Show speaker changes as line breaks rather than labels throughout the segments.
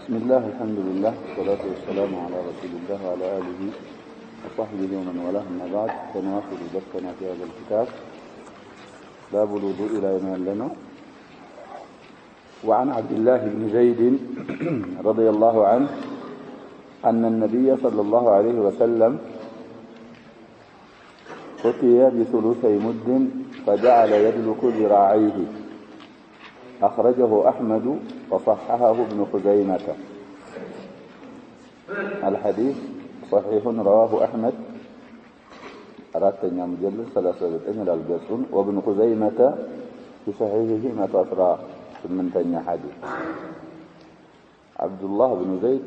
بسم الله الحمد لله والصلاة والسلام على رسول الله وعلى آله وصحبه ومن والاه أما بعد فنواصل درسنا في هذا الكتاب باب الوضوء لا ينال لنا. وعن عبد الله بن زيد رضي الله عنه أن النبي صلى الله عليه وسلم أتي بثلثي مد فجعل يدلك ذراعيه أخرجه أحمد وصححه ابن خزيمة. الحديث صحيح رواه أحمد أردتني مجلد 39 للجسون وابن خزيمة في صحيحه 118 حديث. عبد الله بن زيد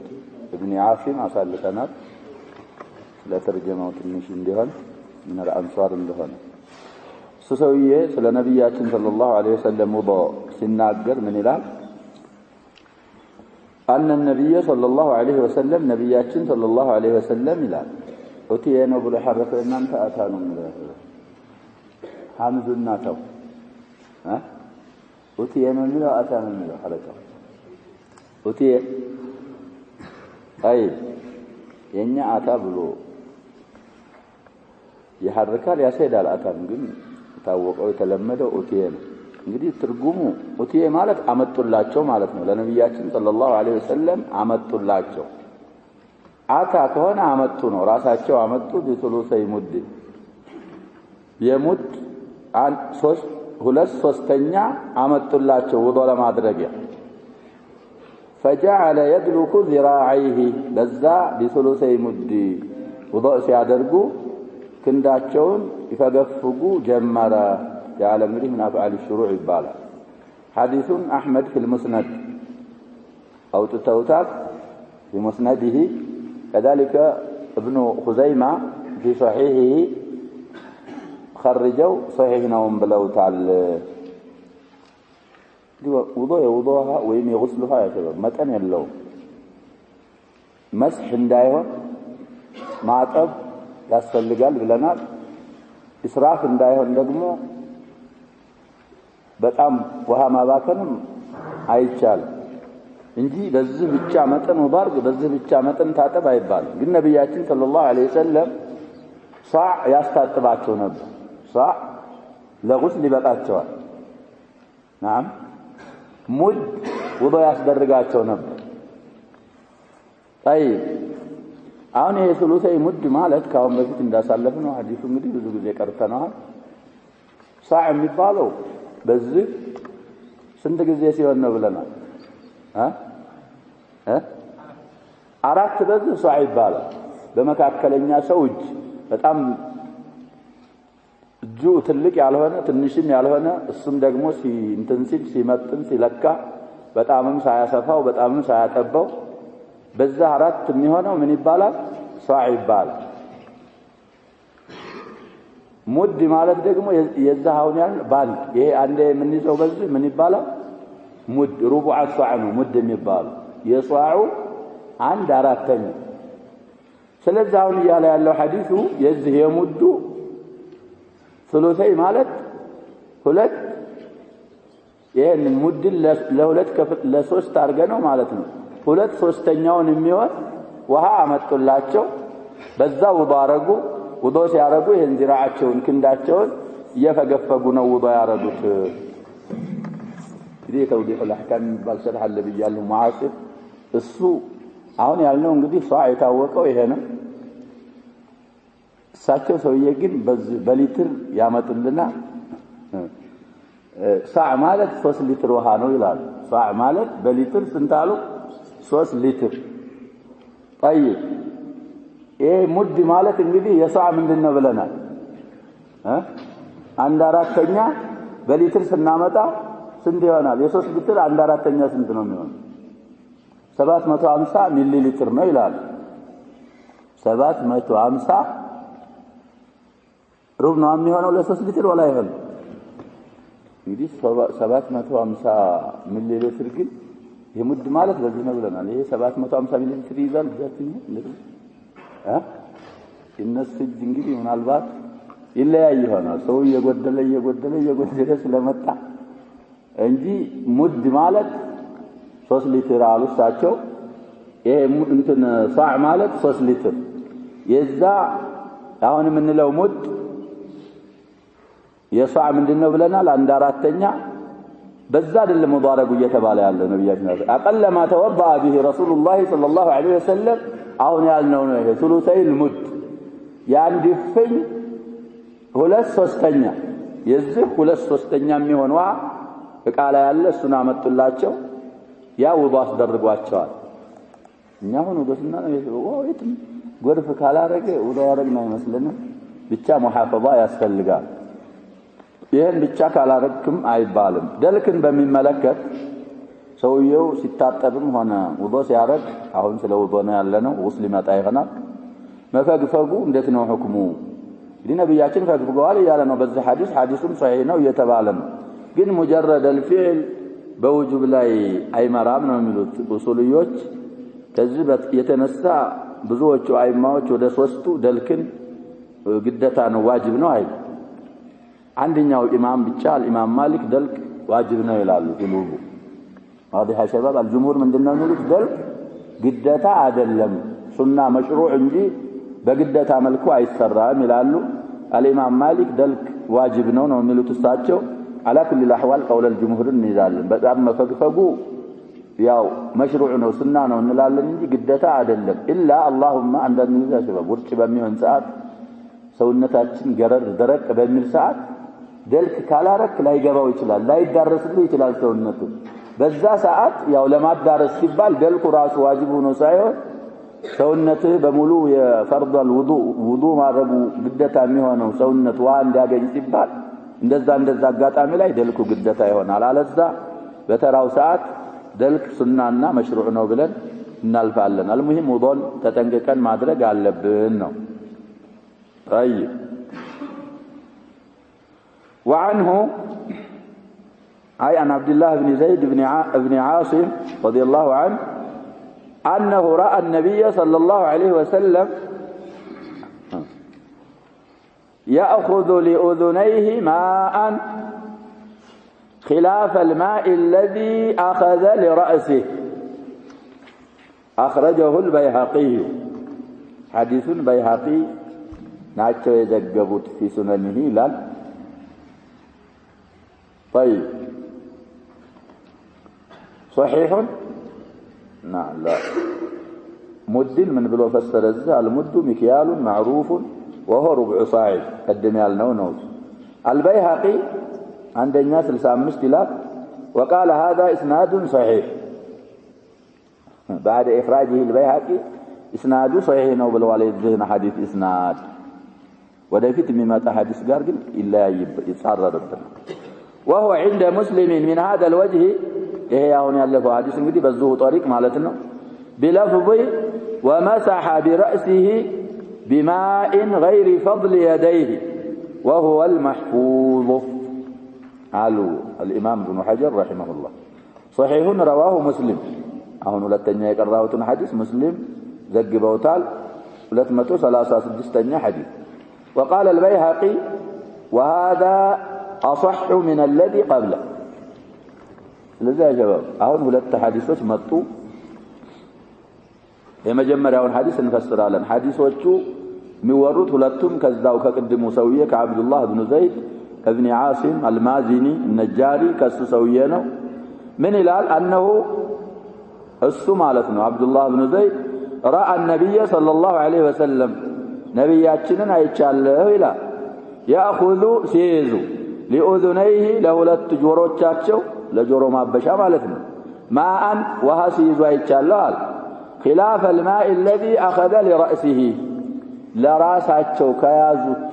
بن عاصم عسى لسنات لا ترجمه تنشين دهن من الأنصار دهن سوسويه سلا نبياتنا صلى الله عليه وسلم وضوء سناجر من إلال أن النبي صلى الله عليه وسلم نبياتنا صلى الله عليه وسلم إلال أتينا بالحرف إن أنت أتانا من حمد الناتو أتينا من أتانا من حركة أتي أي ينع أتابلو يحركال يا سيد الأتام قل ታወቀው የተለመደው ኡቲየ ነው። እንግዲህ ትርጉሙ ኡቲየ ማለት አመጡላቸው ማለት ነው። ለነብያችን ሰለላሁ ዐለይሂ ወሰለም አመጡላቸው። አታ ከሆነ አመጡ ነው። ራሳቸው አመጡ። ቢሱሉሰይ ሙድ የሙድ ሁለት ሶስተኛ አመጡላቸው ውዱእ ለማድረግ فجعل يدلك ذراعيه በዛ ቢሱሉሰይ ሙድ ውዱእ ሲያደርጉ ክንዳቸውን ይፈገፍጉ ጀመረ ያለ እንግዲህ من افعال الشروع ይባላል። حديث احمد في المسند او توتات في مسنده كذلك ابن خزيمة في صحيحه خرجوا صحيح نوم بلوتال وضوءها ويم يغسلها يا شباب متن يلو مسح እንዳይሆን ማጠብ ያስፈልጋል ብለናል። እስራፍ እንዳይሆን ደግሞ በጣም ውሃ ማባከንም አይቻልም እንጂ በዚህ ብቻ መጠን ወባርግ በዚህ ብቻ መጠን ታጠብ አይባልም። ግን ነብያችን ሰለላሁ ዐለይሂ ወሰለም ሷዕ ያስታጥባቸው ነበር። ሷዕ ለጉስል ይበቃቸዋል። نعم ሙድ ውዱእ ያስደርጋቸው ነበር። طيب አሁን ይሄ ሱሉሰይ ሙድ ማለት ካሁን በፊት እንዳሳለፍነው ሐዲሱ እንግዲህ ብዙ ጊዜ ቀርተናል። ሳዕ የሚባለው በዚህ ስንት ጊዜ ሲሆን ነው ብለናል? አራት በዚህ ሳዕ ይባላል። በመካከለኛ ሰው እጅ በጣም እጁ ትልቅ ያልሆነ ትንሽም ያልሆነ እሱም ደግሞ ሲንተንሲል ሲመጥን ሲለካ በጣምም ሳያሰፋው በጣምም ሳያጠባው በዛ አራት የሚሆነው ምን ይባላል? ሷዕ ይባላል። ሙድ ማለት ደግሞ የዛውን ያን ባል ይሄ አንዴ ምን ይዘው በዚህ ምን ይባላል? ሙድ ሩቡዕ ሷዕ ነው ሙድ የሚባለው የሷዑ አንድ አራተኛ። ስለዚህ አሁን እያለ ያለው ሐዲሱ የዚህ የሙዱ ሱሉሰይ ማለት ሁለት ይሄን ሙድ ለሁለት ለሶስት አድርገነው ማለት ነው። ሁለት ሶስተኛውን የሚሆን ውሃ አመጡላቸው። በዛ ውዱእ አረጉ። ውዱእ ሲያረጉ ይሄን ዚራዓቸውን ክንዳቸውን እየፈገፈጉ ነው ውዱእ ያረጉት። እንግዲህ ተውዲህ الأحكام ባልሸርህ አለ ብያለሁ ሙዓሲር እሱ አሁን ያልነው እንግዲህ ሷዕ የታወቀው ይሄ ነው። እሳቸው ሰውዬ ግን በሊትር ያመጡልና ሷዕ ማለት 3 ሊትር ውሃ ነው ይላሉ። ሷዕ ማለት በሊትር ስንት አሉ? 3 ሊትር። طيب ይሄ ሙድ ማለት እንግዲህ የሷዕ ምንድነው ብለናል? አንድ አራተኛ በሊትር ስናመጣ ስንት ይሆናል? የ3 ሊትር አንድ አራተኛ ስንት ነው የሚሆነው? 750 ሚሊ ሊትር ነው ይላል። 750 ሩብ ነው የሚሆነው ለ3 ሊትር ወላ ይሆን? እንግዲህ 750 ሚሊ ሊትር ግን የሙድ ማለት በዚህ ነው ብለናል። ይሄ 750 ሚሊ ሊትር ይዛል ዛትኝ እንደዚህ እነሱ እንግዲህ ምናልባት ይለያይ ይሆናል። ሰው እየጎደለ ስለመጣ እንጂ ሙድ ማለት 3 ሊትር አሉ እሳቸው ይሄ እንትን ሳዕ ማለት 3 ሊትር የዛ አሁን የምንለው ሙድ የሳዕ ምንድነው ብለናል 1/4ኛ በዛ አይደለም ሙባረኩ እየተባለ ያለው ነብያችን አቀለ ማ ተወባ به رسول الله صلى الله عليه وسلم አሁን ያልነው ነው ይሄ ثلثين ሙድ ያንድ ፍኝ 2/3ኛ የዚህ 2/3ኛ የሚሆን ውሃ በቃላ ያለ እሱን አመጡላቸው ያ ውባ አስደርጓቸዋል እኛ ሆኖ ወደስና ነው ወይትም ጎርፍ ካላረገ ውባ ያረግና አይመስልንም ብቻ ሙሐፈዛ ያስፈልጋል ይሄን ብቻ ካላረክም አይባልም ደልክን በሚመለከት ሰውየው ሲታጠብም ሆነ ውዶ ሲያረግ አሁን ስለ ውዶ ነው ያለነው ውስል ይመጣ ይሆናል መፈግፈጉ እንዴት ነው ሁክሙ እንግዲህ ነብያችን ፈግፈገዋል ያለ ነው በዚህ ሐዲስም ሷሂህ ነው እየተባለ ነው ግን ሙጀረድ الفعل በውጁብ ላይ አይመራም ነው የሚሉት ኡሱልዮች ከዚህ የተነሳ ብዙዎቹ አይማዎች ወደ 3ቱ ደልክን ግዴታ ነው ዋጅብ ነው አይደል አንደኛው ኢማም ብቻ ኢማም ማሊክ ደልክ ዋጅብ ነው ይላሉ ሁሉም واضح يا شباب الجمهور ምንድነው የሚሉት ደልክ ግዴታ አይደለም ሱና መሽሩዕ እንጂ በግዴታ መልኩ አይሰራም ይላሉ الامام مالك ደልክ ዋጅብ ነው የሚሉት እሳቸው على كل الاحوال قول الجمهور እንይዛለን በጣም መፈግፈጉ ያው መሽሩዕ ነው ሱና ነው እንላለን እንጂ ግዴታ አይደለም ኢላ اللهم አንዳንድ ጊዜ ያ شباب ውርጭ በሚሆን ሰዓት ሰውነታችን ገረር ደረቅ በሚል ሰዓት ደልክ ካላረክ ላይገባው ይችላል ላይዳረስልህ ይችላል ሰውነቱ በዛ ሰዓት ያው ለማዳረስ ሲባል ደልኩ ራሱ ዋጅብ ሆኖ ሳይሆን ሰውነትህ በሙሉ የፈርዷል ውዱ ማድረጉ ግዴታ የሚሆነው ሰውነት ውሃ እንዲያገኝ ሲባል እንደዛ አጋጣሚ ላይ ደልኩ ግዴታ ይሆናል አለዛ በተራው ሰዓት ደልክ ሱናና መሽሩዕ ነው ብለን እናልፋለን المهم ውዱን ተጠንቅቀን ማድረግ አለብን ነው طيب وعنه أي عن عبد الله بن زيد بن عاصم رضي الله عنه أنه رأى النبي صلى الله عليه وسلم يأخذ لأذنيه ماء خلاف الماء الذي أخذ لرأسه أخرجه البيهقي حديث بيهقي ناتشو يزقبوت في سننه لال طيب صحيح نعم لا مد من بلو فسر المد مكيال معروف وهو ربع صاع قدم يالنو نوت البيهقي عند الناس 65 لك وقال هذا اسناد صحيح بعد اخراجه البيهقي اسناد صحيح نو بالوالد الذهن حديث اسناد ودفيت مما حديث قال الا يتصرربنا وهو عند مسلم من هذا الوجه ይሄ አሁን ያለፈው ሐዲስ እንግዲህ በዚሁ طريق ማለት ነው بلفظ ومسح برأسه بماء غير فضل يديه وهو المحفوظ قالوا الامام ابن حجر رحمه الله صحيح رواه مسلم አሁን ሁለተኛ የቀራውትን ሐዲስ ሙስሊም ዘግበውታል 236ኛ ሐዲስ وقال البيهقي وهذا أصح من الذي قبله لذا يا شباب አሁን ሁለት ሐዲሶች መጡ የመጀመሪያውን ሐዲስ እንፈስራለን ሐዲሶቹ የሚወሩት ሁለቱም ከዛው ከቅድሙ ሰውዬ ከአብዱላህ ኢብኑ ዘይድ ኢብኑ ዓሲም አልማዚኒ النجاري ከሱ ሰውዬ ነው ምን ይላል انه እሱ ማለት ነው አብዱላህ ኢብኑ ዘይድ راى النبي صلى الله عليه وسلم ነብያችንን አይቻለሁ ይላል ያخذ ሲይዙ لأذنيه ለሁለት ጆሮቻቸው ለጆሮ ማበሻ ማለት ነው ማአን ውሃ ሲይዙ አይቻለሁ خلاف الماء الذي أخذ لرأسه ለራሳቸው ከያዙት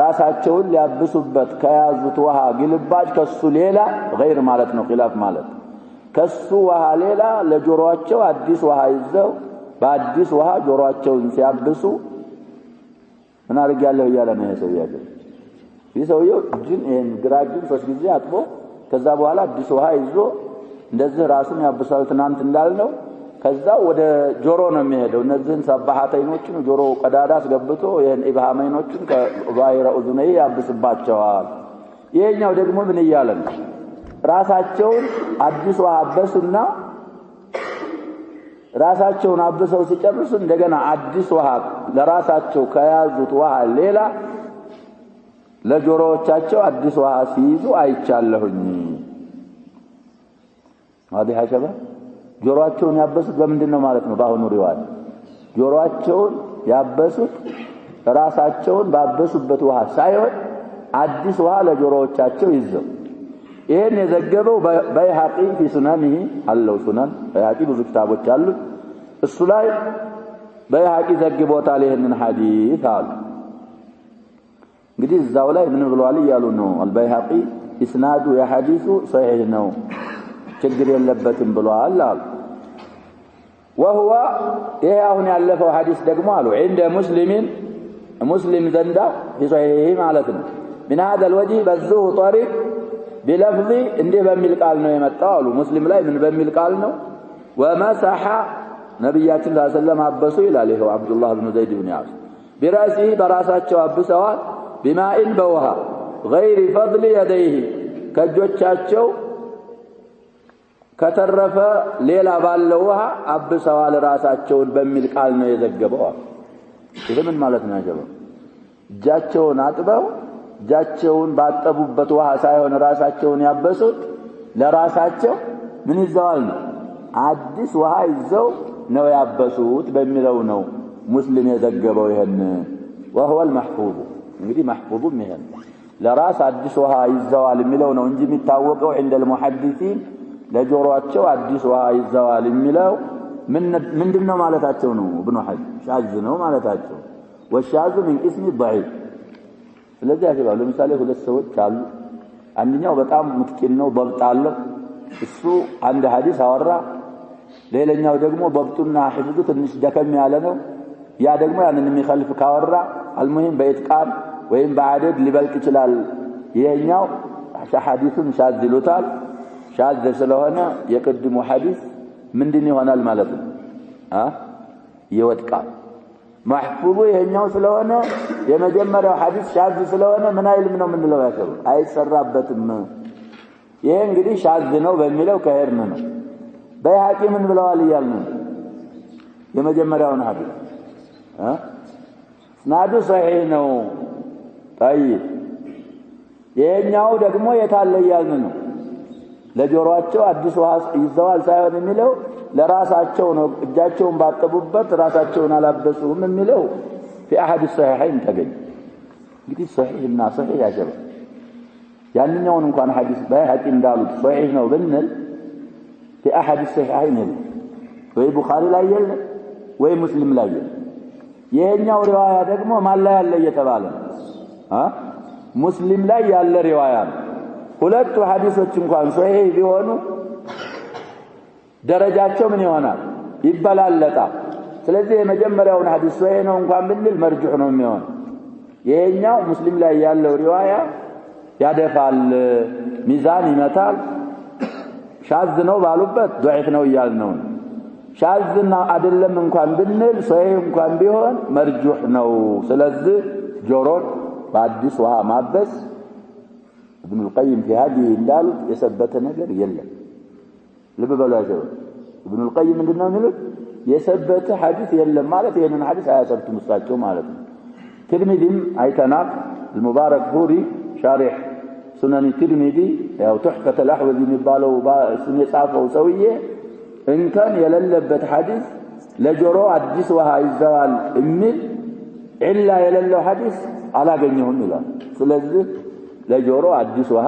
ራሳቸውን ሊያብሱበት ከያዙት ውሃ ግልባጭ ከሱ ሌላ غير ማለት ነው خلاف ማለት ከሱ ውሃ ሌላ ለጆሮአቸው አዲስ ውሃ ይዘው በአዲስ ውሃ ጆሮአቸውን ሲያብሱ ምን አርጋለሁ ይያለ ነው ሰውያቸው ይሰውየው ጅን ግራጅን 3 ጊዜ አጥቦ ከዛ በኋላ አዲስ ውሃ ይዞ እንደዚህ ራሱን ያብሳል ትናንት እንዳልነው ከዛ ወደ ጆሮ ነው የሚሄደው እነዚህን ሰባሃተይኖችን ጆሮ ቀዳዳ አስገብቶ ይሄን ኢብሃመይኖችን ከዛይራ ኡዝነይ ያብስባቸዋል ይሄኛው ደግሞ ምን ይያለን ራሳቸውን አዲስ ውሃ አበሱና ራሳቸውን አብሰው ሲጨርሱ እንደገና አዲስ ውሃ ለራሳቸው ከያዙት ውሃ ሌላ ለጆሮዎቻቸው አዲስ ውሃ ሲይዙ አይቻለሁኝ። هذه حسبه ጆሮአቸውን ያበሱት በምንድነው ማለት ነው? በአሁኑ ሪዋያ ጆሮአቸውን ያበሱት ራሳቸውን ባበሱበት ውሃ ሳይሆን አዲስ ውሃ ለጆሮዎቻቸው ይዘው። ይሄን የዘገበው በይሃቂ في سننه አለው ሱነን በይሃቂ ብዙ ክታቦች አሉ። እሱ ላይ በይሃቂ ዘግቦታል ይሄንን ሐዲስ አሉ። እንግዲህ እዛው ላይ ምን ብለዋል እያሉ ነው አልበይሃቂ ኢስናዱ የሐዲሱ صحيح ነው ችግር የለበትም ብለዋል አሉ። وهو ይሄ አሁን ያለፈው ሐዲስ ደግሞ አሉ عند مسلم ዘንዳ في صحيح ማለት ነው من هذا الوجه بذوه طريق بلفظ እንዲህ በሚል ቃል ነው የመጣው አሉ። ሙስሊም ላይ ምን በሚል ቃል ነው? ومسح ነብያችን ሰለላሁ ዐለይሂ ወሰለም አበሱ ይላል ይሄው አብዱላህ ኢብኑ ዘይድ ኢብኑ ያስ براسه በራሳቸው አብሰዋል بماء በውሃ غير فضل يديه ከጆቻቸው ከተረፈ ሌላ ባለው ውሃ አብሰዋል ራሳቸውን በሚል ቃል ነው የዘገበው። ይሄ ምን ማለት ነው? ያጀበው እጃቸውን አጥበው እጃቸውን ባጠቡበት ውሃ ሳይሆን ራሳቸውን ያበሱት ለራሳቸው ምን ይዘዋል ነው አዲስ ውሃ ይዘው ነው ያበሱት በሚለው ነው ሙስሊም የዘገበው ይሄን። وهو المحفوظ እንግዲህ محفوظም ይሄን ለራስ አዲስ ውሃ ይዘዋል የሚለው ነው እንጂ የሚታወቀው عند المحدثين ለጆሮአቸው አዲስ ውሃ ይዘዋል የሚለው ምንድነው ማለታቸው ነው? ኢብኑ ሐጅ ሻዝ ነው ማለታቸው። ወሻዝ من اسم ضعيف ስለዚህ ያጀባው ለምሳሌ ሁለት ሰዎች አሉ። አንደኛው በጣም ሙትቂን ነው ضبط አለው እሱ አንድ ሐዲስ አወራ፣ ሌላኛው ደግሞ ضبطና ሐፍዙ ትንሽ ደከም ያለ ነው። ያ ደግሞ ያንን የሚخالፍ ካወራ አልሙሂም በኢትቃን ወይም በአደድ ሊበልጥ ይችላል። ይሄኛው ሐዲሱን ሻዝ ይሉታል። ሻዝ ስለሆነ የቅድሙ ሐዲስ ምንድን ይሆናል ማለት ነው? ይወድቃል። محفوظ ይሄኛው ስለሆነ የመጀመሪያው ሐዲስ ሻዝ ስለሆነ ምን አይልም ነው ምንለው ያከሩ አይሰራበትም። ይሄ እንግዲህ ሻዝ ነው በሚለው ከሄድን ነው። በይሃቂ ምን ብለዋል ይያልን የመጀመሪያውን ሐዲስ ስናዱ صحيح ነው። طيب ይሄኛው ደግሞ የታለ ይያልን ነው ለጆሮአቸው አዲስ ውሃ ይዘዋል ሳይሆን የሚለው ለራሳቸው ነው እጃቸውን ባጠቡበት ራሳቸውን አላበሱም የሚለው في احد الصحيحين ተገኘ። እንግዲህ صحيحና صحيح ያጀበ ያንኛውን እንኳን ሐዲስ በይሃቂ እንዳሉት صحيح ነው ብንል في احد الصحيحين ወይ ቡኻሪ ላይ ያለ ወይ ሙስሊም ላይ ያለ። ይሄኛው ሪዋያ ደግሞ ማን ላይ ያለ እየተባለ ሙስሊም ላይ ያለ ሪዋያ ነው። ሁለቱ ሐዲሶች እንኳን صحيح ቢሆኑ ደረጃቸው ምን ይሆናል? ይበላለጣል። ስለዚህ የመጀመሪያውን ሐዲስ صحيح ነው እንኳን ብንል መርጁህ ነው የሚሆን። ይሄኛው ሙስሊም ላይ ያለው ሪዋያ ያደፋል፣ ሚዛን ይመታል። ሻዝ ነው ባሉበት ضعيف ነው ይያልነው። ሻዝና አይደለም እንኳን ብንል صحيح እንኳን ቢሆን መርጁህ ነው። ስለዚህ ጆሮን በአዲስ ውሃ ማበስ ابن القيم في هذه እንዳሉት የሰበተ ነገር የለም። ልብ በሏቸው ابن القيم ምንድነው የሚሉት? የሰበተ ሐዲስ የለም ማለት ይሄንን ሐዲስ አያሰብቱም እሳቸው ማለት ነው። ትርሚዚም አይተናል المبارك فوري شارح سنن الترمذي ያው تحفة الأحوذي የሚባለው እሱን የጻፈው ሰውዬ እንከን የሌለበት ሐዲስ ለጆሮ አዲስ ውሃ ይዘዋል የሚል ኢላ የሌለው ሐዲስ አላገኘሁም ይላል። ስለዚህ ለጆሮ አዲስ ውሃ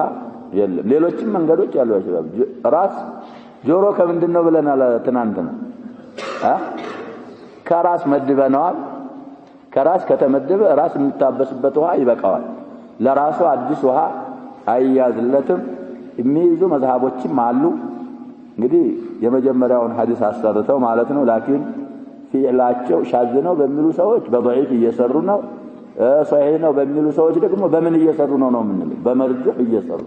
የለም። ሌሎችም መንገዶች ያሉ ያችላል። ራስ ጆሮ ከምንድነው ብለናል ትናንትና? ከራስ መድበናል። ከራስ ከተመደበ ራስ የምታበስበት ውሃ ይበቃዋል። ለራሱ አዲስ ውሃ አይያዝለትም የሚይዙ መዝሃቦችም አሉ። እንግዲህ የመጀመሪያውን ሐዲስ አሰርተው ማለት ነው። ላኪን ፊዕላቸው ሻዝ ነው በሚሉ ሰዎች በضعيف እየሰሩ ነው። صحيح ነው በሚሉ ሰዎች ደግሞ በምን እየሰሩ ነው የምንለው? በመርጁህ እየሰሩ።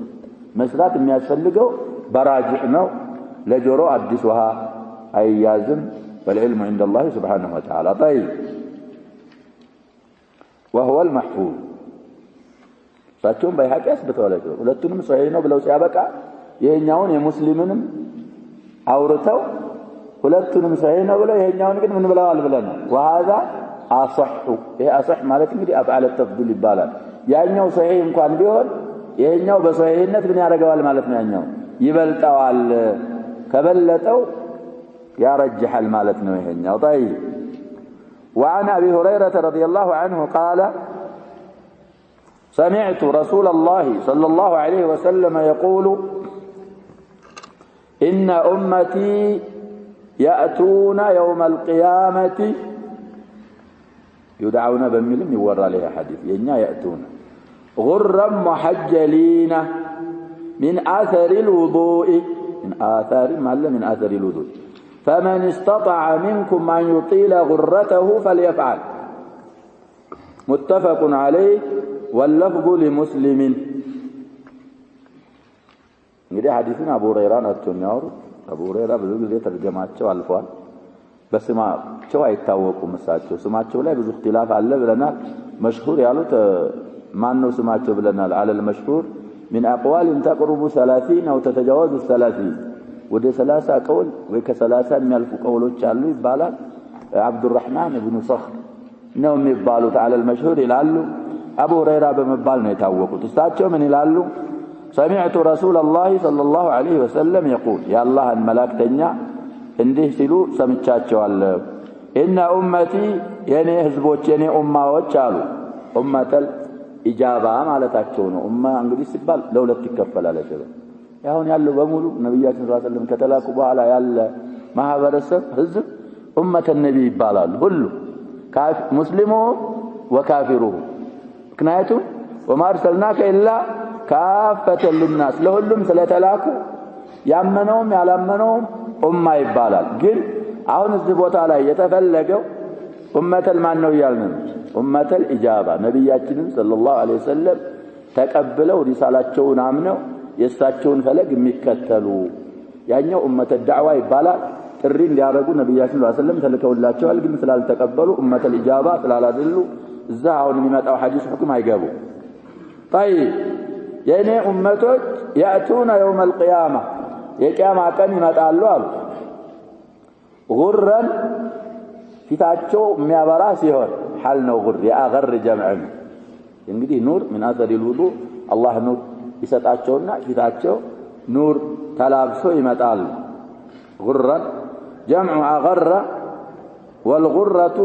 መስራት የሚያስፈልገው በራጅህ ነው። ለጆሮ አዲስ ውሃ አይያዝም። والعلم عند الله سبحانه وتعالى. طيب وهو المحفوظ ሳቸውም በይሃቂ ያስበተዋለቸው ሁለቱንም صحيح ነው ብለው ሲያበቃ ይሄኛውን የሙስሊምንም አውርተው ሁለቱንም ሰሂህ ነው ብለው ይሄኛውን ግን ምን ብለዋል ብለና وهذا اصح ይሄ አصح ማለት እንግዲህ አፍዓለ ተፍዱል ይባላል ያኛው ሰሂህ እንኳን ቢሆን ይሄኛው በሰሂህነት ምን ያደርገዋል ማለት ነው ያኛው ይበልጣዋል ከበለጠው ያረጅحል ማለት ነው ይሄኛው طيب وعن ابي هريره رضي الله عنه قال سمعت رسول الله صلى الله عليه وسلم يقول إن أمتي يأتون يوم القيامة يدعون بملم يورى عليها حديث ينيا يأتون غرا محجلين من آثر الوضوء من آثار من آثر الوضوء فمن استطاع منكم أن يطيل غرته فليفعل متفق عليه واللفظ لمسلم እንግዲህ ሐዲሱን አቡ ሁረይራ ናቸው የሚያወሩት አቡ ሁረይራ ብዙ ጊዜ ተርጀማቸው አልፏል በስማቸው አይታወቁም እሳቸው ስማቸው ላይ ብዙ اختلاف አለ ብለናል መሽሁር ያሉት ማን ነው ስማቸው ብለናል على المشهور من اقوال تقرب 30 او تتجاوز 30 ወደ 30 ቀውል ወይ ከ30 የሚያልፉ ቀውሎች አሉ ይባላል አብዱራህማን ኢብኑ ሰኽር ነው የሚባሉት على المشهور ይላሉ አቡ ሁረይራ በመባል ነው የታወቁት እሳቸው ምን ይላሉ سمعت رسول الله صلى الله عليه وسلم يقول يا الله الملائكتኛ እንዲህ ሲሉ ሰምቻቸዋለሁ ان امتي የኔ ህዝቦች የኔ ኡማዎች አሉ ኡመተል ኢጃባ ማለታቸው ነው ኡማ እንግዲህ ሲባል ለሁለት ይከፈላል አይደል ያሁን ያለው በሙሉ ነብያችን ሰለላሁ ዐለይሂ ወሰለም ከተላኩ በኋላ ያለ ማህበረሰብ ህዝብ ኡመተ ነብይ ይባላል ሁሉ ሙስሊሙ ወካፊሩ ምክንያቱም وما ارسلناك الا كافة للناس ለሁሉም ስለተላኩ ያመነውም ያላመነውም ኡማ ይባላል ግን አሁን እዚህ ቦታ ላይ የተፈለገው ኡመተል ማን ነው ያልነው ኡመተል ኢጃባ ነብያችንን ሰለላሁ ዐለይሂ ወሰለም ተቀበለው ሪሳላቸውን አምነው የእሳቸውን ፈለግ የሚከተሉ ያኛው ኡመተል ዳዕዋ ይባላል ጥሪ እንዲያደርጉ ነብያችን ሰለላሁ ዐለይሂ ወሰለም ተልከውላቸዋል ግን ስላልተቀበሉ ኡመተል ኢጃባ ስላላደሉ እዛ አሁን የሚመጣው ሐዲስ ሁክም አይገቡ طيب የኔ ኡመቶች ያቱና يوم القيامه የቂያማ ቀን ይመጣሉ አሉ ጉረን ፊታቸው የሚያበራ ሲሆን ሐል ነው ጉር ያገር ጀምዕ እንግዲህ ኑር من اثر الوضوء الله ኑር ይሰጣቸውና ፊታቸው ኑር ተላብሶ ይመጣል ጉረን جمع اغر والغرة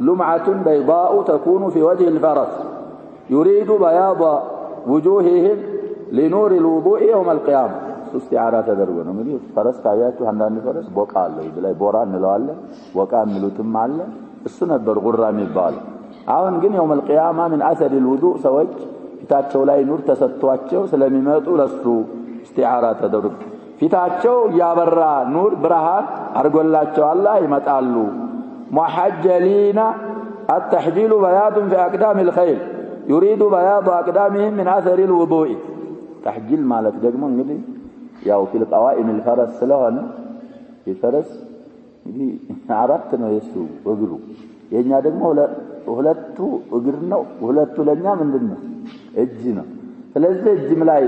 لمعة بيضاء تكون في وجه الفرس يريد بياض وجوههم لنور الوضوء يوم القيامة استعارة تدربون እንግዲህ ፈረስ ካያችሁ አንዳንድ ፈረስ ቦቃ አለው ይብላይ ቦራ እንለዋለን ቦቃ የሚሉትም አለ እሱ ነበር ጉራ የሚባለው አሁን ግን يوم القيامة من اثر الوضوء ሰዎች ፊታቸው ላይ ኑር ተሰጥቷቸው ስለሚመጡ ለሱ استعارة ተደርጎ ፊታቸው ያበራ ኑር ብርሃን አርጎላቸው አላህ ይመጣሉ محجلين التحجيل بياض في اقدام الخيل يريد بياض اقدامهم من اثر الوضوء تحجيل ማለት ደግሞ እንግዲህ ያው في القوائم الفرس ስለሆነ የፈረስ እንግዲህ አራት ነው የሱ እግሩ የኛ ደግሞ ሁለቱ እግር ነው ሁለቱ ለኛ ምንድነው እጅ ነው ስለዚህ እጅም ላይ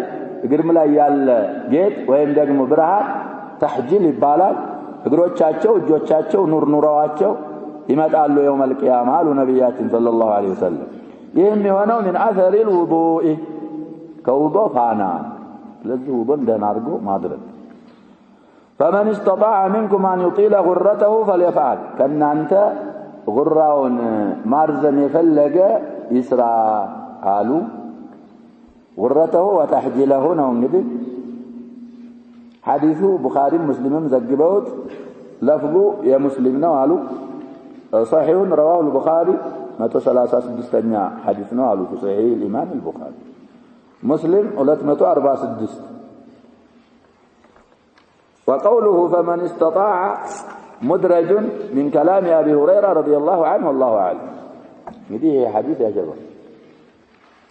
እግርም ላይ ያለ ጌጥ ወይም ደግሞ ብርሃን ተህጂል ይባላል እግሮቻቸው እጆቻቸው ኑር ኑራዋቸው ይመጣሉ يوم القيامة አሉ ነብያችን ሰለላሁ ዐለይሂ ወሰለም ይህም የሆነው من اثر الوضوء ከውዱእ ፋና ለዚህ ውዱእ እንደናርጎ ማድረግ فمن استطاع منكم ان يطيل غرته فليفعل ከናንተ ጉራውን ማርዘም የፈለገ ይስራ አሉ غرته وتحجيله ነው እንግዲህ ሐዲሱ ቡኻሪ ሙስሊምም ዘግበውት ለፍዙ የሙስሊም ነው አሉ صحيح رواه البخاري 136ኛ ሐዲስ ነው አሉ صحيح الامام البخاري مسلم 246 وقوله فمن استطاع مدرج من كلام ابي هريره رضي الله عنه والله اعلم እንግዲህ ይሄ ሐዲስ ያጀበው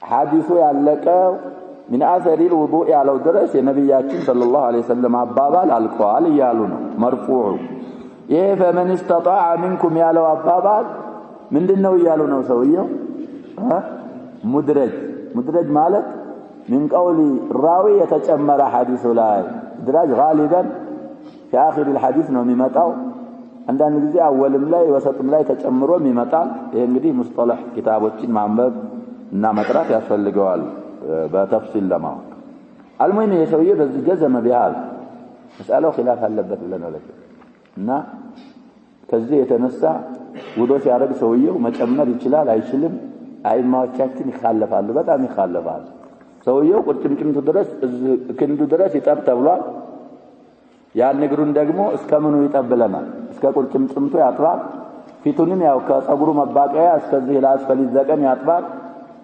ሐዲሱ ያለቀው من اثر الوضوء ያለው ድረስ የነብያችን ሰለላሁ ዐለይሂ ወሰለም አባባል አልቋል ይያሉ ነው مرفوع ይሄ فمن استطاع منكم ያለው አባባል ምንድነው ይያሉ ነው ሰውየው مدرج ማለት من قول الراوي يتጨመረ ሐዲሱ ላይ ድራጅ غالبا في آخر الحديث ነው የሚመጣው አንዳንድ ጊዜ አወልም ላይ ወሰጥም ላይ ተጨምሮ የሚመጣል ይሄ እንግዲህ ሙስጠለህ ኪታቦችን ማንበብ እና መጥራት ያስፈልገዋል በተፍሲል ለማወቅ አልሙሂም የሰውዬ በዚህ ገዘመ ቢሃል መስአለው ኺላፍ አለበት ብለን ወለደ እና ከዚህ የተነሳ ውዶ ሲያደርግ ሰውየው መጨመር ይችላል አይችልም አይማዎቻችን ይखाለፋሉ በጣም ይखाለፋሉ ሰውየው ቁርጭምጭምቱ ድረስ ክንዱ ድረስ ይጠብ ተብሏል ያን ንግሩን ደግሞ እስከምኑ ይጠብለናል እስከ ቁርጭምጭምቱ ያጥባል ፊቱንም ያው ከጸጉሩ መባቂያ እስከዚህ ላስፈል ይዘቀን ያጥባል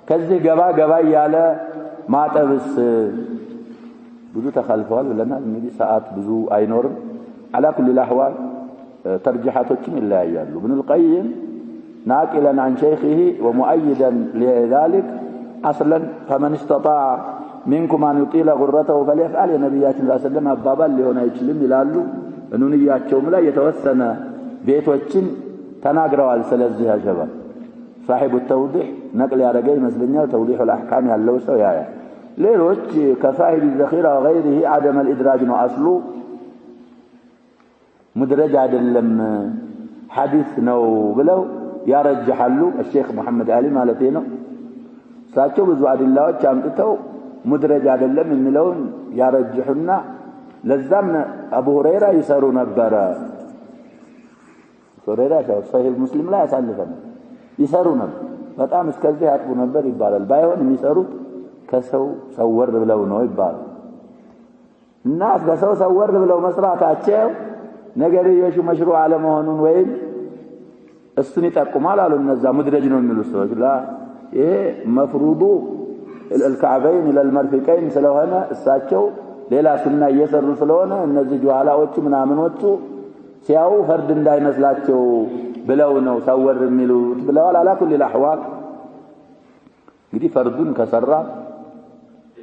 ከዚህ ገባ ገባ ያለ ማጠብስ ብዙ ተخلፈዋል ብለናል እንግዲህ ሰዓት ብዙ አይኖርም على كل الاحوال ترجيحاتهم ይለያያሉ ابن القيم ناقلا عن شيخه ومؤيدا لذلك اصلا فمن استطاع منكم ان يطيل غرته فليفعل النبياتنا صلى الله عليه وسلم አባባል ሊሆን አይችልም ይላሉ እንንያቸውም ላይ የተወሰነ ቤቶችን ተናግረዋል ስለዚህ አጀባ صاحب التوضيح نقل ያደረገ ይመስለኛል توضيح الاحكام ያለው ሰው ያያ ሌሎች ከصاحب الذخيره وغيره عدم الادراج ነው አስሉ مدرج አይደለም ሐዲስ ነው ብለው ያረጃሉ الشيخ محمد علي ማለት ነው ሳቸው ብዙ አድላዎች አምጥተው مدرج አይደለም የሚለውን ያረጅሁና ለዛም አቡ ሁረይራ ይሰሩ ነበር ሁረይራ صحيح مسلم ላይ ያሳልፈን ይሰሩ ነበር በጣም እስከዚህ ያጥቡ ነበር ይባላል ባይሆን የሚሰሩት ከሰው ሰወር ብለው ነው ይባላል እና ከሰው ሰወር ብለው መስራታቸው ነገርየሹ መሽሩዕ አለመሆኑን ወይም እሱን ይጠቁማል አሉ እነዛ مدرج ነው የሚሉ ሰዎች ላ ይሄ መፍሩዱ الكعبين الى المرفقين ስለሆነ እሳቸው ሌላ ሱና እየሰሩ ስለሆነ እነዚህ ጁሃላዎች ምናምኖቹ ሲያው ፈርድ እንዳይመስላቸው ብለው ነው ሰወር የሚሉት ብለዋል على كل الاحوال እንግዲህ ፈርዱን ከሰራ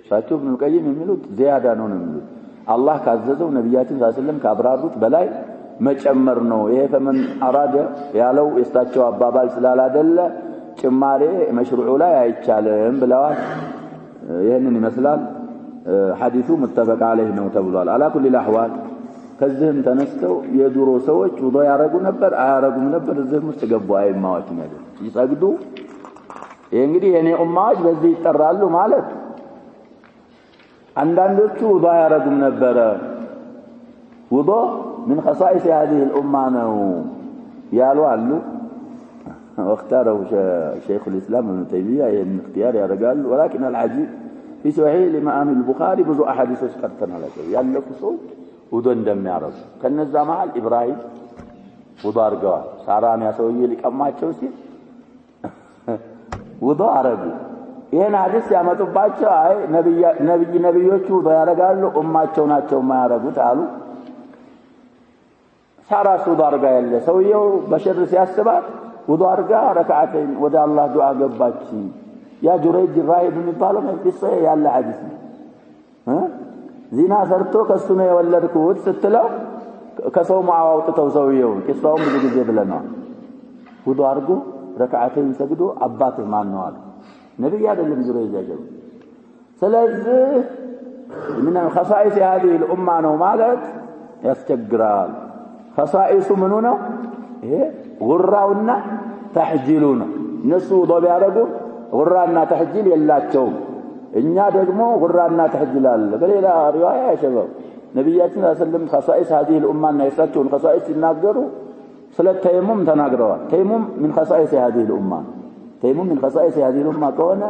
እሳቸው ابن القيم የሚሉት زياده ነው የሚሉት አላህ ካዘዘው ነብያችን ሰለላሁ ዐለይሂ ወሰለም ካብራሩት በላይ መጨመር ነው ይሄ ፈመን አራደ ያለው የእሳቸው አባባል ስላላደለ ጭማሬ መሽሩዑ ላይ አይቻልም ብለዋል ይሄንን ይመስላል ሐዲሱ متفق عليه ነው ተብሏል على كل الاحوال ከዚህም ተነስተው የዱሮ ሰዎች ውዶ ያረጉ ነበር አያረጉም ነበር እዚህም ውስጥ ገቡ አይማዎች ነገር ይሰግዱ ይሄ እንግዲህ የኔ ኡማዎች በዚህ ይጠራሉ ማለት አንዳንዶቹ ውዶ ያረጉም ነበር ውዶ من خصائص هذه الامه ነው ያሉ አሉ واختاره شيخ الاسلام ابن تيميه ان اختيار يرجال ولكن العجيب في صحيح الامام البخاري ብዙ احاديث ቀርተናል ያለፉ ሰዎች ውዶ እንደሚያረጉ ከነዛ መሃል ኢብራሂም ውዶ አርገዋል ሳራሚያ ሰውዬ ሊቀማቸው ሲል ውዶ አረጉ ይሄን ሐዲስ ያመጡባቸው አይ ነብዮቹ ውዶ ያረጋሉ ኡማቸው ናቸው ማያረጉት አሉ ሳራ ውዶ አርጋ ያለ ሰውየው በሸር ሲያስባት ውዶ አርጋ ረካዓተን ወደ አላህ ዱዓ ገባች ያ ጁረይጅ ራሂብ የሚባለው መንፈስ ያለ ሐዲስ ዚና ሰርቶ ከሱ ነው የወለድኩት ስትለው ከሰው ማውጣው ሰውየው ቂሳው ብዙ ጊዜ ብለናል ውዶ አርጎ ረካዓተን ሰግዶ አባቱ ማን ነው አለ ነብይ አይደለም ጁረይጅ ያጀው ስለዚህ من خصائص هذه الامه ነው ማለት ያስቸግራል خصائص ምኑ ነው ይሄ ጉራውና ተህጂሉና እነሱ ውዶ ቢያረጉ ጉራና ተህጂል የላቸውም እኛ ደግሞ ጉራና ተህጂል አለ በሌላ ሪዋያ ያሸበው ነብያችን ሰለላሁ ዐለይሂ ወሰለም خصائص هذه الامه እና የሳቸውን خصائص ሲናገሩ ስለ ተይሙም ተናግረዋል ተይሙም من خصائص هذه الامه ተይሙም من خصائص هذه الامه ከሆነ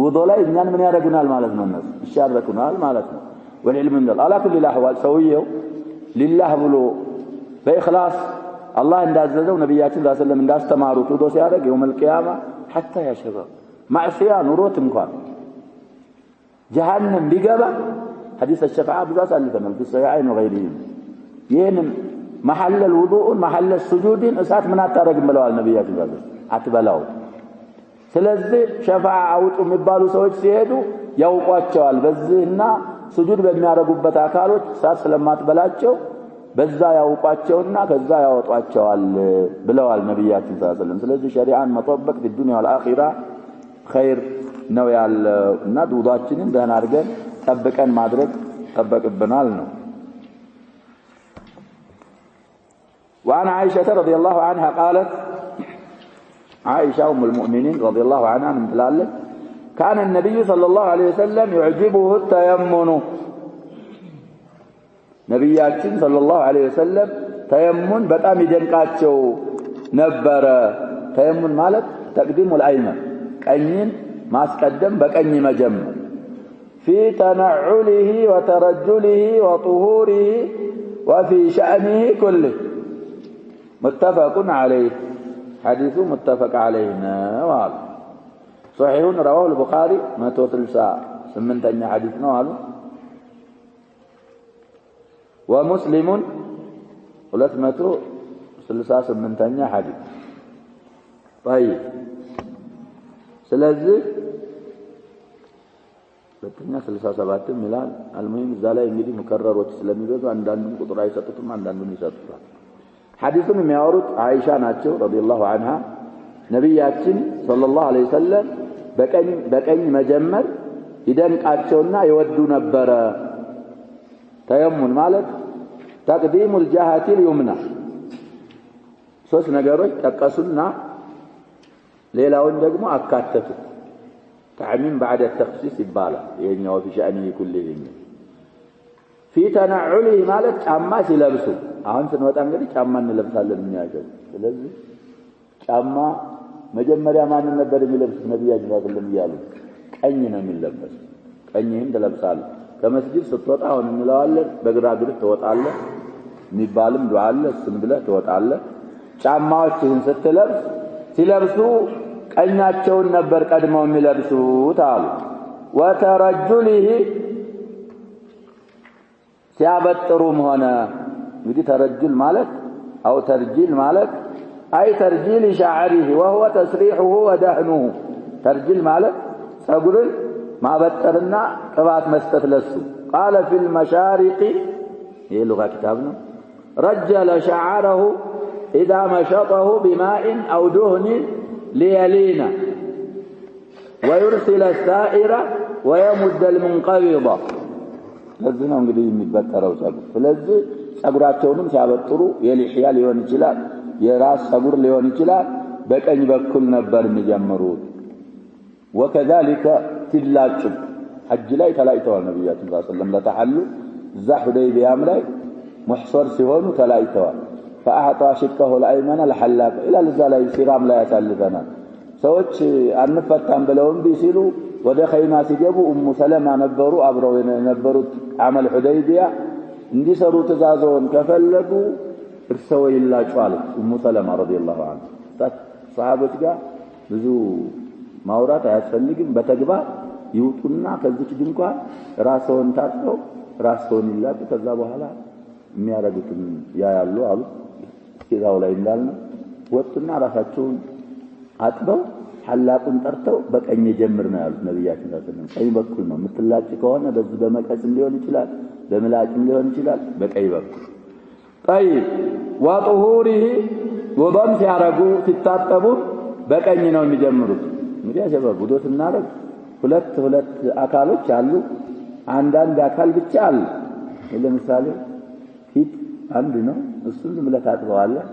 ውዶ ላይ እኛን ምን ያደርጉናል ማለት ነው እነሱ ይሻረኩናል ማለት ነው والعلم من الله على كل الاحوال ሰውየው لله ብሎ በእخلاص الله እንዳዘዘው ነብያችን ሰለላሁ ዐለይሂ ወሰለም እንዳስተማሩት ውዶ ሲያደርግ يوم القيامه حتى يا شباب معصيه ኑሮት እንኳን جهنم ቢገባ حديث الشفاعه بذات አልፈናል في الصحيحين وغيرهم ይሄንም محل الوضوء محل السجود እሳት ምን አታረግም ብለዋል ነብያችን ሰለላሁ ዐለይሂ ወሰለም አትበላው ስለዚህ ሸፋዓ አውጡ የሚባሉ ሰዎች ሲሄዱ ያውቋቸዋል በዚህና ስጁድ በሚያረጉበት አካሎች እሳት ስለማትበላቸው በዛ ያውቋቸውና ከዛ ያወጧቸዋል ብለዋል ነብያችን ሰለላሁ ዐለይሂ ወሰለም ስለዚህ ሸሪዓን መጠበቅ በዱንያ ወልአኺራ ኸይር ነው ያለውና ዱዳችንን ደህና አድርገን ጠብቀን ማድረግ ተጠበቅብናል ነው وعن عائشة رضي الله عنها قالت عائشة أم المؤمنين رضي الله عنها من تلالة كان النبي صلى الله عليه وسلم يعجبه التيمن نبياتين صلى الله عليه وسلم تيمن በጣም ይደንቃቸው ነበር ተየሙን ማለት تقديم الأيمن ቀኝን ማስቀደም በቀኝ መጀመር في تنعله وترجله وطهوره وفي شأنه كله متفق عليه حديث متفق علينا وقال صحيح رواه البخاري 138 حديث نوال ومسلم 238 حديث طيب ስለዚህ በተኛ 67 ሚላን አልሙሂም እዛ ላይ እንግዲህ ሙከረሮች ስለሚበዙ አንዳንዱን ቁጥር አይሰጡትም አንዳንዱን ይሰጡታል ሐዲሱን የሚያወሩት አይሻ ናቸው ረዲየላሁ ዐንሃ ነብያችን ሰለላሁ ዐለይሂ ወሰለም በቀኝ መጀመር ይደንቃቸውና ይወዱ ነበር ተየሙን ማለት تقديم الجهة اليمنى ሶስት ነገሮች ጠቀሱና ሌላውን ደግሞ አካተቱ تعميم بعد التخصيص يبالا ينيو في شأنه كله في تنعله ማለት ጫማ ሲለብሱ አሁን ስንወጣ እንግዲህ ጫማ እንለብሳለን የሚያገው ስለዚህ ጫማ መጀመሪያ ማን ነበር የሚለብሱት ነብያችን ሰለላሁ ዐለይሂ ወሰለም ቀኝ ነው የሚለበስ ቀኝህን ትለብሳለህ ከመስጊድ ስትወጣ አሁን እንለዋለን በግራ እግር ትወጣለህ የሚባልም ዱዓ አለ እሱን ብለህ ትወጣለህ ጫማዎችህን ስትለብስ ሲለብሱ ቀኛቸውን ነበር ቀድመው የሚለብሱት አሉ ወተረጁሊሂ ሲያበጥሩም ሆነ እንግዲህ ተረጁል ማለት አው ተርጂል ማለት አይ ተርጂል ሻዕሪሂ وهو تسريحه ودهنه ተርጂል ማለት ጸጉርን ማበጠርና ቅባት መስጠት ለሱ قال في المشارق ይሄ ሉጋ ኪታብ ነው رجل شعره إذا مشطه بماء أو دهن ليلين ويرسل السائر ويمد المنقبضة ለዚህ ነው እንግዲህ የሚበጠረው ጸጉር ስለዚህ ጸጉራቸውንም ሲያበጥሩ የሊህያ ሊሆን ይችላል የራስ ጸጉር ሊሆን ይችላል በቀኝ በኩል ነበር የሚጀምሩት وكذلك تلاጭ ሐጅ ላይ ተላይተዋል ነብያችን ሰለላሁ ዐለይሂ ወሰለም ለተሐሉ እዛ ሁደይቢያም ላይ محصر ሲሆኑ ተላይተዋል فأعطى شقه الأيمن الحلاق إلى الزلاي سيرام لا يسالفنا ሰዎች አንፈታም ብለው እንቢ ሲሉ ወደ ኸይማ ሲገቡ ኡሙ ሰለማ ነበሩ አብረው የነበሩት አመል ሁደይቢያ እንዲሰሩ ተዛዘውን ከፈለጉ እርሰው ይላጫሉ ኡሙ ሰለማ ረዲየላሁ ዐንሃ ሰሃቦች ጋር ብዙ ማውራት አያስፈልግም በተግባር ይውጡና ከዚህ ድንኳን ራስዎን ታጥተው ራስዎን ይላጡ ከዛ በኋላ የሚያረጉትን ያያሉ አሉ ከዛው ላይ እንዳልነው ወጥና ራሳቸውን አጥበው ሐላቁን ጠርተው በቀኝ ጀምር ነው ያሉት ነብያችን ሰለላሁ ዐለይሂ ወሰለም ቀኝ በኩል ነው ምትላጭ ከሆነ በዚህ በመቀስ ሊሆን ይችላል በመላጭም ሊሆን ይችላል በቀኝ በኩል طيب وطهوره ወበም ሲያረጉ ሲታጠቡ በቀኝ ነው የሚጀምሩት እንግዲህ አሸባብ ውዱእ እናረግ ሁለት አካሎች አሉ አንዳንድ አካል ብቻ አለ ለምሳሌ ፊት አንድ ነው እሱን ብለህ ታጥበዋለህ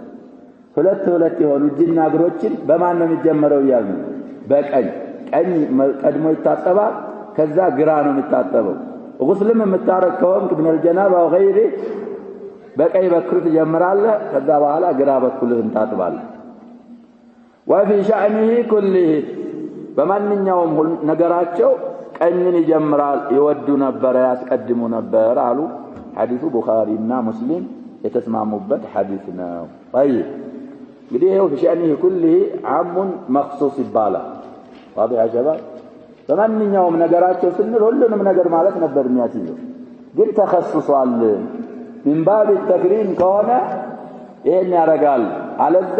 ሁለት የሆኑ እጅና እግሮችን በማን ነው የሚጀመረው ያሉ በቀኝ ቀኝ ቀድሞ ይታጠባል ከዛ ግራ ነው የሚታጠበው ጉስልም የምታረግ ከሆንክ ምን الجنابه وغيره በቀኝ በኩል ትጀምራለህ ከዛ በኋላ ግራ በኩልህን ታጥባለህ وفي شأنه كله በማንኛውም ነገራቸው ቀኝን ይጀምራል ይወዱ ነበር ያስቀድሙ ነበር አሉ ሐዲሱ ቡኻሪና ሙስሊም የተስማሙበት ሐዲስ ነው طيب እንግዲህ ይሄው في شأنه كله عام مخصوص ይባላል واضح يا شباب በማንኛውም ነገራቸው ስንል ሁሉንም ነገር ማለት ነበር የሚያስይዘው ግን ተخصصዋል من باب التكريم ከሆነ ይሄን ያረጋል አለዛ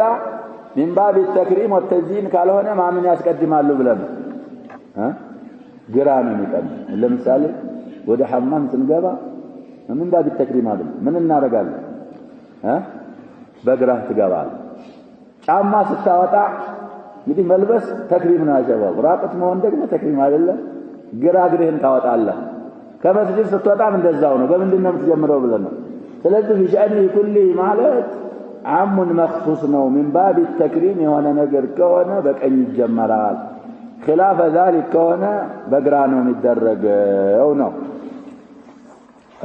من باب التكريم والتزيين ካልሆነ ማምን ያስቀድማሉ ብለን ግራ ነው የሚቀም ለምሳሌ ወደ ሐማም ስንገባ من باب التكريم አይደል ምን እናረጋለን በግራ ትገባል ጫማ ስታወጣ እንግዲህ መልበስ ተክሪም ነው ያጀባው ራቀት መሆን ደግሞ ተክሪም አይደለም ግራ እግርህን ታወጣለህ ከመስጊድ ስትወጣም እንደዛው ነው በምንድን ነው የምትጀምረው ብለን ነው ስለዚህ ቢሻኒ ኩሊ ማለት عام مخصوص ነው من باب التكريم የሆነ ነገር ከሆነ በቀኝ ይጀመራል خلاف ذلك ከሆነ በግራ ነው የሚደረገው ነው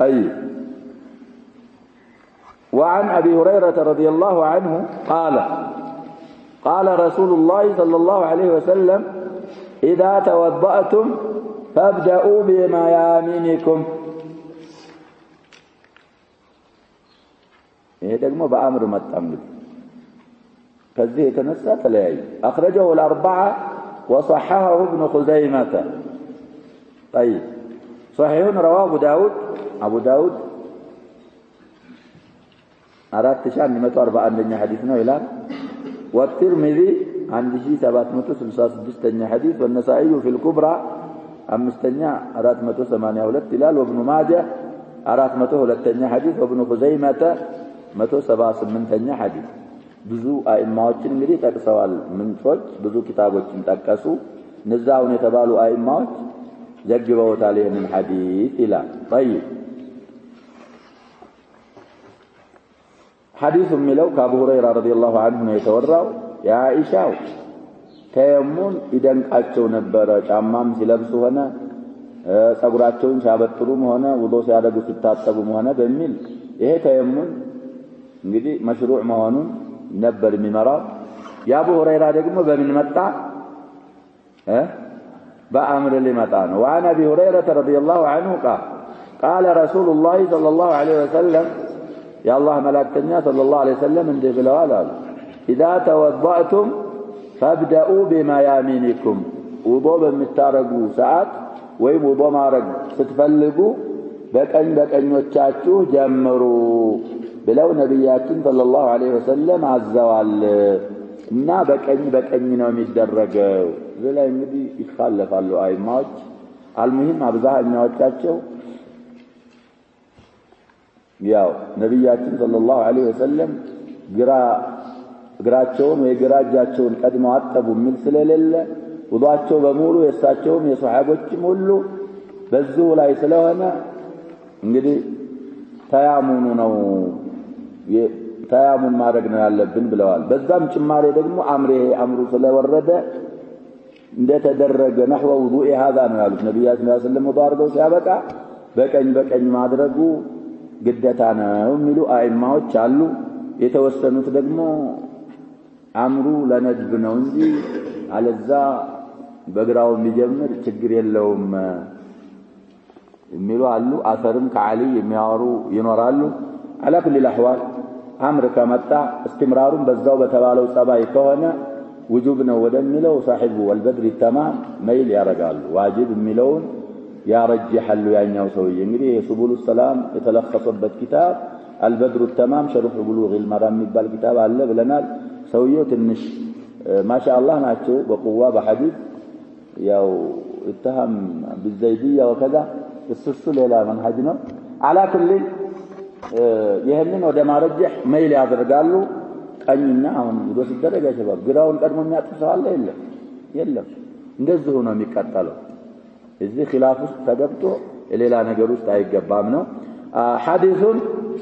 أي وعن أبي هريرة رضي الله عنه قال رسول الله صلى الله عليه وسلم إذا توضأتم فابدأوا بميامنكم ይሄ ደግሞ በአምር መጣም ከዚህ የተነሳ ተለያይ أخرجه الأربعة وصححه ابن خزيمة طيب صحيح رواه أبو داود 4141 حديث ነው ይላል والترمذي 1766 حديث والنسائي في الكبرى 5482 ይላል وابن ماجه 402 حديث وابن خزيمة 178 حديث ብዙ አይማዎችን እንግዲህ ጠቅሰዋል ምንጮች ብዙ ኪታቦችን ጠቀሱ ነዛውን የተባሉ አይማዎች ዘግበውታል ይሄንን ሐዲስ ይላል طيب حديث የሚለው ከአቡ ሁረይራ ረዲየላሁ ዐንሁ ነው የተወራው የአኢሻው ተየሙን ይደንቃቸው ነበር ጫማም ሲለብሱ ሆነ ጸጉራቸውን ሲያበጥሩም ሆነ ውዶ ሲያደርጉ ሲታጠቡም ሆነ በሚል ይሄ ተየሙን እንግዲህ መሽሩዕ መሆኑን ነበር የሚመራው የአቡ ሁረይራ ደግሞ በምን መጣ በአምር ሊመጣ ነው وعن ابي هريره رضي الله عنه قال رسول الله صلى الله عليه وسلم يا الله ملائكتنا صلى الله عليه وسلم እንደ ብለዋል አሉ اذا توضأتم فابدأوا بميامنكم ውዶ በምታረጉ ሰዓት ወይ ውዶ ማረግ ስትፈልጉ በቀኞቻችሁ ጀምሩ ብለው ነብያችን ሰለላሁ ዐለይሂ ወሰለም አዘዋል እና በቀኝ ነው የሚደረገው ዘላይ እንግዲህ ይخالፋሉ አይማዎች አልሙሂም አብዛኛዎቻቸው ያው ነብያችን ሰለላሁ ዐለይሂ ወሰለም ግራቸውን ወይ ግራጃቸውን ቀድመው አጠቡ ምን ስለሌለ ውዷቸው በሙሉ የሳቸውም የሷሃቦችም ሁሉ በዚሁ ላይ ስለሆነ እንግዲህ ተያሙኑ ነው ተያሙን ማድረግ ነው ያለብን ብለዋል በዛም ጭማሬ ደግሞ አምሩ ስለወረደ እንደተደረገ نحو وضوء هذا ነው ያሉት ነብያችን ሰለላሁ ዐለይሂ ወሰለም ወዳርገው ሲያበቃ በቀኝ ማድረጉ ግዴታ ነው የሚሉ አይማዎች አሉ የተወሰኑት ደግሞ አምሩ ለነድብ ነው እንጂ አለዛ በግራው የሚጀምር ችግር የለውም የሚሉ አሉ አሰርም ከዓሊ የሚያወሩ ይኖራሉ على كل الاحوال امر كمጣ استمرارون በዛው በተባለው ጸባይ ከሆነ وجوب ነው ወደሚለው صاحب والبدر التمام ميل ያረጋሉ واجب የሚለውን ያረጅሐሉ ያኛው ሰውዬ እንግዲህ سبل السلام የተለخصበት ኪታብ البدر التمام شرح بلوغ المرام የሚባል ኪታብ አለ ብለናል ሰውዬው ትንሽ ማሻአላህ ናቸው በቁዋ በሐዲስ ያው اتهم بالزيديه وكذا እሱ ሌላ መንሃጅ ነው على كل ይሄንን ወደ ማረጅህ መይል ያደርጋሉ ቀኝና አሁን ወደ ሲደረግ ያሸባብ ግራውን ቀድሞ የሚያጥፋው አለ የለም እንደዚህ ሆኖ የሚቀጠለው እዚህ ኺላፍ ውስጥ ተገብቶ ሌላ ነገር ውስጥ አይገባም ነው ሐዲሱን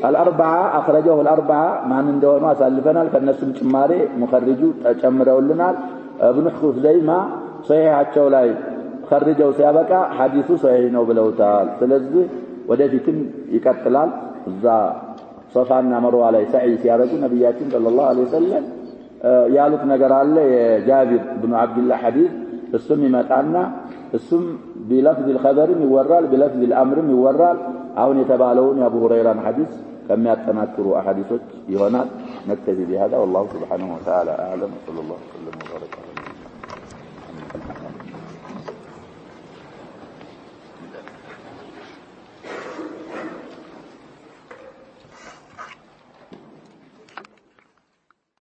الاربعه اخرجه الاربعه ማን እንደሆነ አሳልፈናል ከነሱም ጭማሬ ሙኸሪጁ ተጨምረውልናል ابن خزيمة صحيحቸው ላይ خرجው ሲያበቃ ሐዲሱ صحيح ነው ብለውታል ስለዚህ ወደፊትም ይቀጥላል እዛ ሶፋና መርዋ ላይ ሰዒ ሲያረጉ ነብያችን ሰለላሁ ዐለይሂ ወሰለም ያሉት ነገር አለ የጃቢር ኢብኑ አብዱላህ ሐዲስ እሱም ይመጣና እሱም بلفظ الخبر ይወራል بلفظ الامر ይወራል አሁን የተባለውን የአቡ ሁረይራን ሐዲስ ከሚያጠናክሩ አሐዲሶች ይሆናል نكتفي بهذا والله سبحانه وتعالى اعلم صلى الله عليه وسلم وبارك على